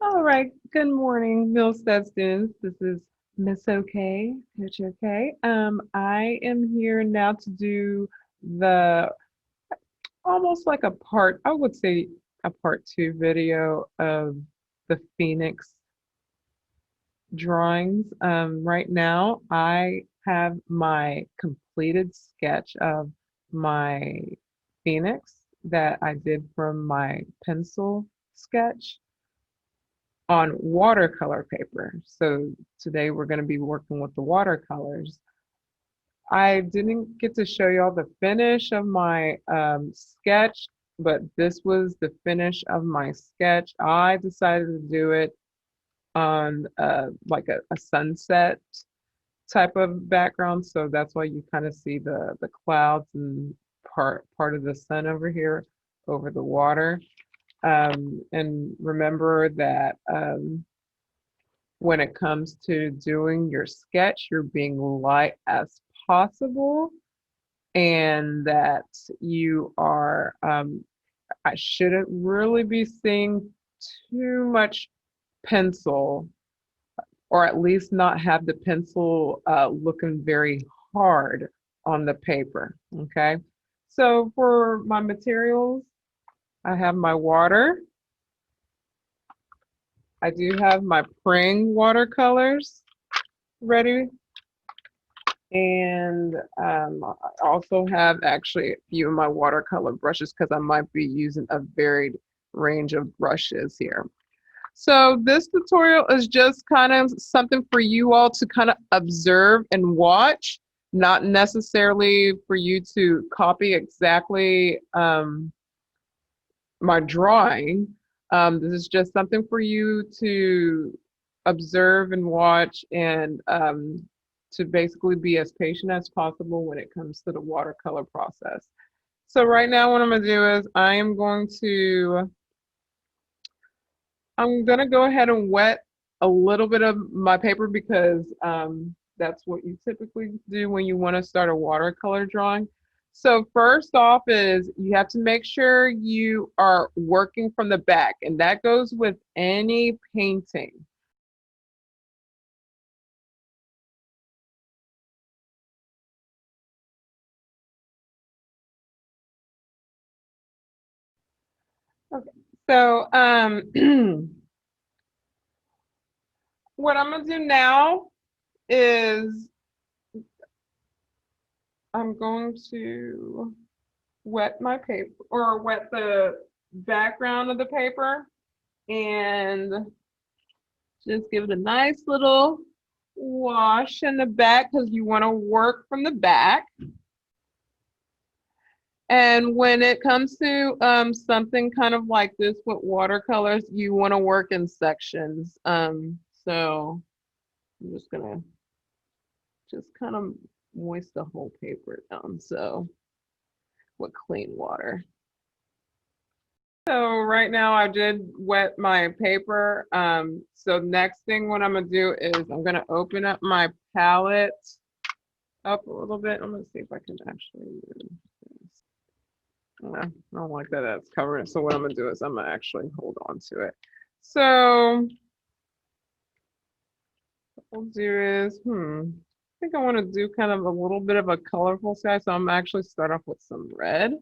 All right. Good morning, Millstead students. This is Miss OK, Coach OK. I am here now to do the almost like a part, I would say a part two video of the Phoenix drawings. Right now, I have my completed sketch of my Phoenix that I did from my pencil sketch on watercolor paper. So today we're going to be working with the watercolors. I didn't get to show y'all the finish of my sketch, but this was the finish of my sketch. I decided to do it on like a sunset type of background, so that's why you kind of see the clouds and part of the sun over here over the water. And remember that when it comes to doing your sketch, you're being light as possible, and that you are, I shouldn't really be seeing too much pencil, or at least not have the pencil looking very hard on the paper. Okay. So for my materials, I have my water. I do have my Prang watercolors ready. And I also have actually a few of my watercolor brushes because I might be using a varied range of brushes here. So this tutorial is just kind of something for you all to kind of observe and watch, not necessarily for you to copy exactly my drawing. This is just something for you to observe and watch, and to basically be as patient as possible when it comes to the watercolor process. So right now what I'm going to do is I'm going to go ahead and wet a little bit of my paper because that's what you typically do when you want to start a watercolor drawing. So first off is you have to make sure you are working from the back, and that goes with any painting. Okay. So what I'm gonna do now is I'm going to wet my paper, or wet the background of the paper, and just give it a nice little wash in the back because you want to work from the back. And when it comes to something kind of like this with watercolors, you want to work in sections. So I'm just gonna just kind of moist the whole paper down, so with clean water. So right now I did wet my paper. So next thing what I'm gonna do is I'm gonna open up my palette up a little bit. I'm gonna see if I can actually move this. I don't like that that's covered. So what I'm gonna do is I'm gonna actually hold on to it. So what I'll do is, I think I want to do kind of a little bit of a colorful sky. So I'm actually start off with some red.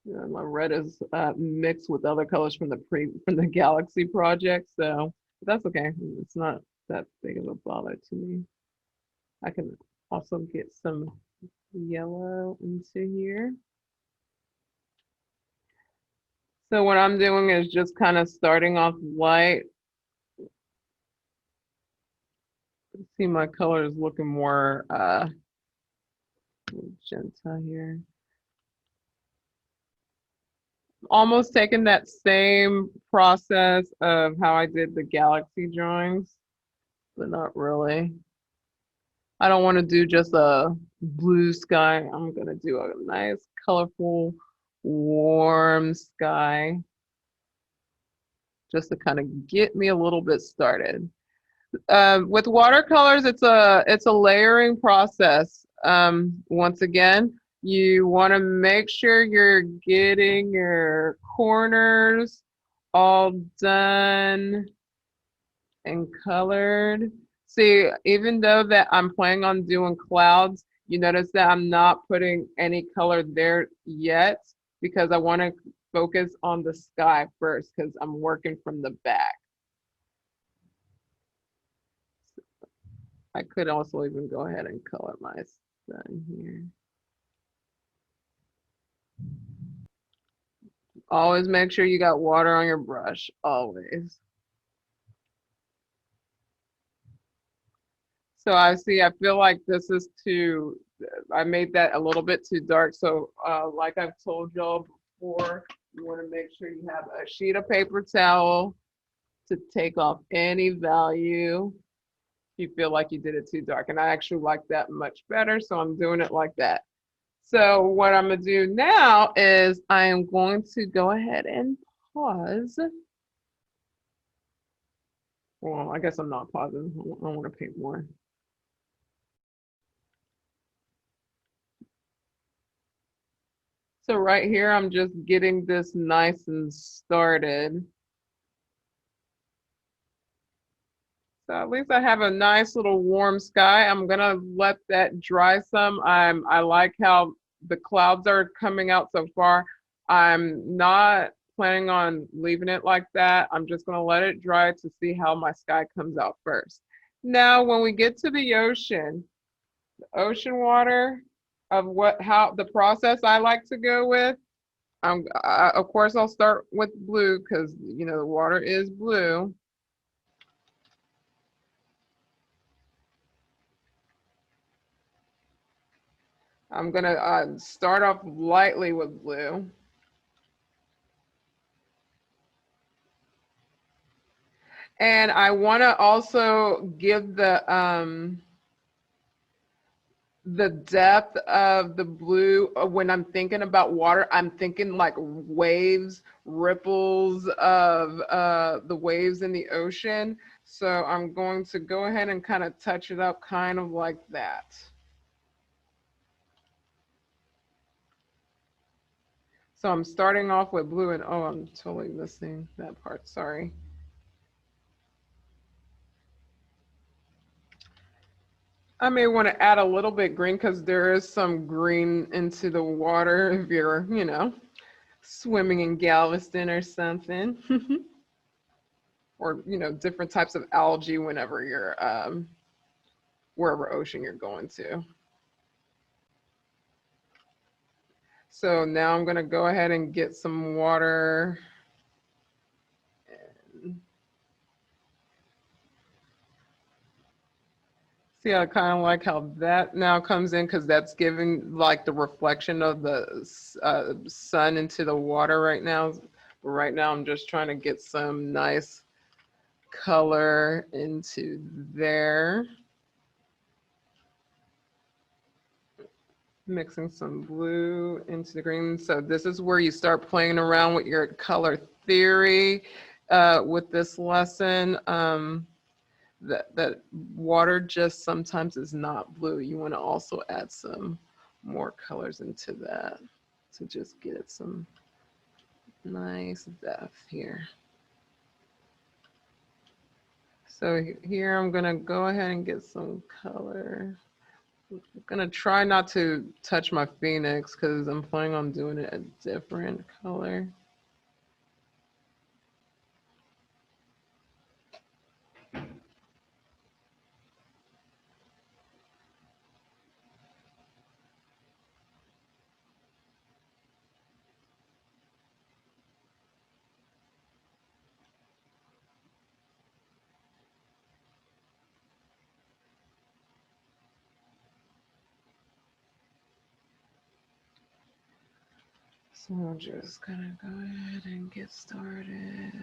Yeah, my red is mixed with other colors from the Galaxy project, so that's okay. It's not that big of a bother to me. I can also get some yellow into here. So what I'm doing is just kind of starting off light. See, my color is looking more magenta here. Almost taking that same process of how I did the Galaxy drawings, but not really. I don't want to do just a blue sky. I'm going to do a nice, colorful, warm sky just to kind of get me a little bit started. With watercolors, it's a layering process. Once again, you want to make sure you're getting your corners all done and colored. See, even though that I'm planning on doing clouds, you notice that I'm not putting any color there yet because I want to focus on the sky first because I'm working from the back. I could also even go ahead and color my sun here. Always make sure you got water on your brush, always. So I feel like this is too, I made that a little bit too dark. So like I've told y'all before, you want to make sure you have a sheet of paper towel to take off any value if you feel like you did it too dark. And I actually like that much better, so I'm doing it like that. So what I'm gonna do now is I am going to go ahead and pause. Well, I guess I'm not pausing. I want to paint more. So right here, I'm just getting this nice and started. So at least I have a nice little warm sky. I'm gonna let that dry some. I like how the clouds are coming out so far. I'm not planning on leaving it like that. I'm just gonna let it dry to see how my sky comes out first. Now, when we get to the ocean water of how the process I like to go with, of course I'll start with blue because you know the water is blue. I'm gonna start off lightly with blue. And I wanna also give the depth of the blue. When I'm thinking about water, I'm thinking like waves, ripples of the waves in the ocean. So I'm going to go ahead and kind of touch it up kind of like that. So I'm starting off with blue and oh, I'm totally missing that part, sorry. I may want to add a little bit green because there is some green into the water if you're, you know, swimming in Galveston or something. Or, you know, different types of algae whenever you're, wherever ocean you're going to. So now I'm going to go ahead and get some water. See, I kind of like how that now comes in because that's giving like the reflection of the sun into the water right now. But right now I'm just trying to get some nice color into there. Mixing some blue into the green. So this is where you start playing around with your color theory with this lesson. That water just sometimes is not blue. You want to also add some more colors into that to just get some nice depth here. So here I'm gonna go ahead and get some color. I'm gonna try not to touch my Phoenix because I'm planning on doing it a different color. So I'm just gonna go ahead and get started.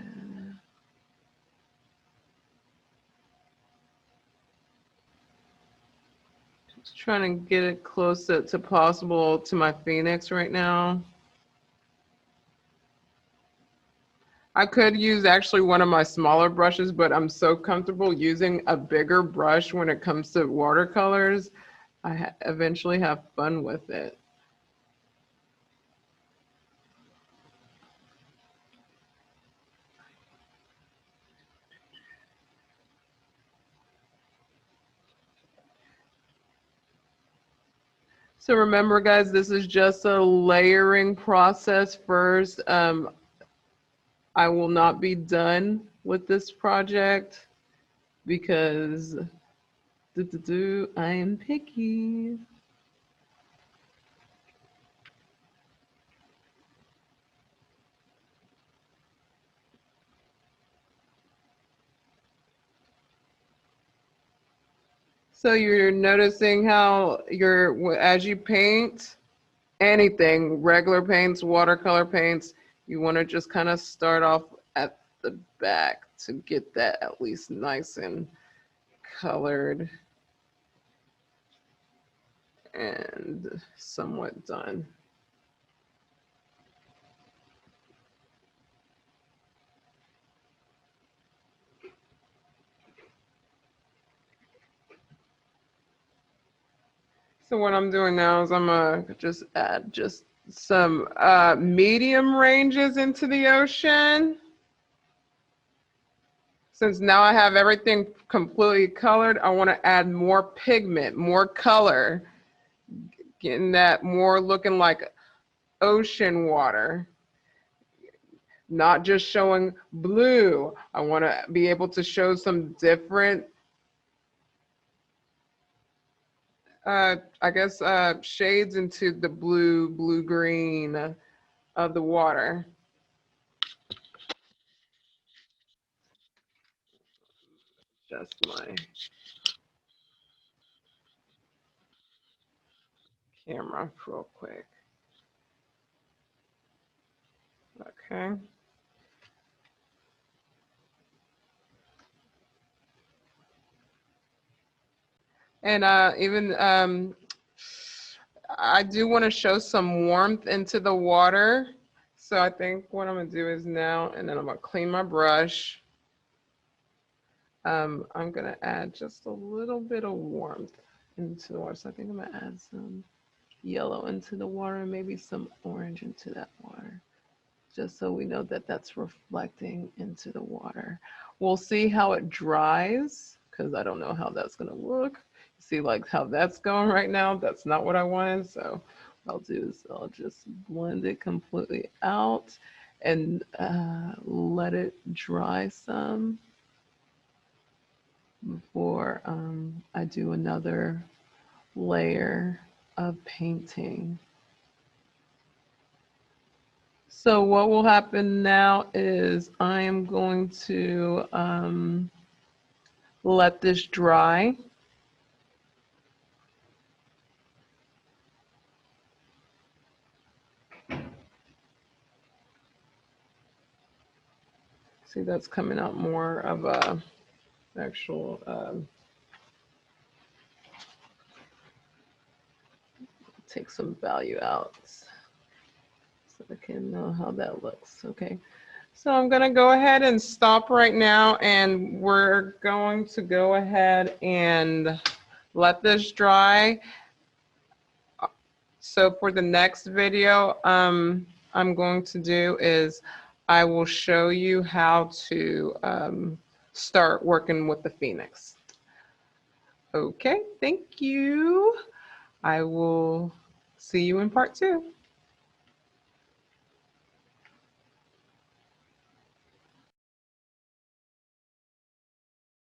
Just trying to get it close to possible to my Phoenix right now. I could use actually one of my smaller brushes, but I'm so comfortable using a bigger brush when it comes to watercolors. I eventually have fun with it. So remember, guys, this is just a layering process first. I will not be done with this project because I am picky. So you're noticing how as you paint anything, regular paints, watercolor paints, you want to just kind of start off at the back to get that at least nice and colored and somewhat done. So what I'm doing now is I'm gonna just add just some medium ranges into the ocean. Since now I have everything completely colored, I want to add more pigment, more color, getting that more looking like ocean water, not just showing blue. I want to be able to show some different I guess shades into the blue green of the water. Just my camera real quick. Okay. And even I do want to show some warmth into the water. So I think what I'm gonna do is now, and then I'm gonna clean my brush. I'm gonna add just a little bit of warmth into the water. So I think I'm gonna add some yellow into the water and maybe some orange into that water, just so we know that that's reflecting into the water. We'll see how it dries because I don't know how that's gonna look. See like how that's going right now, that's not what I wanted. So what I'll do is I'll just blend it completely out and let it dry some before I do another layer of painting. So what will happen now is I am going to let this dry. See, that's coming out more of a actual take some value out so I can know how that looks. Okay, so I'm gonna go ahead and stop right now, and we're going to go ahead and let this dry. So for the next video I'm going to do is I will show you how to start working with the Phoenix. Okay, thank you. I will see you in part 2.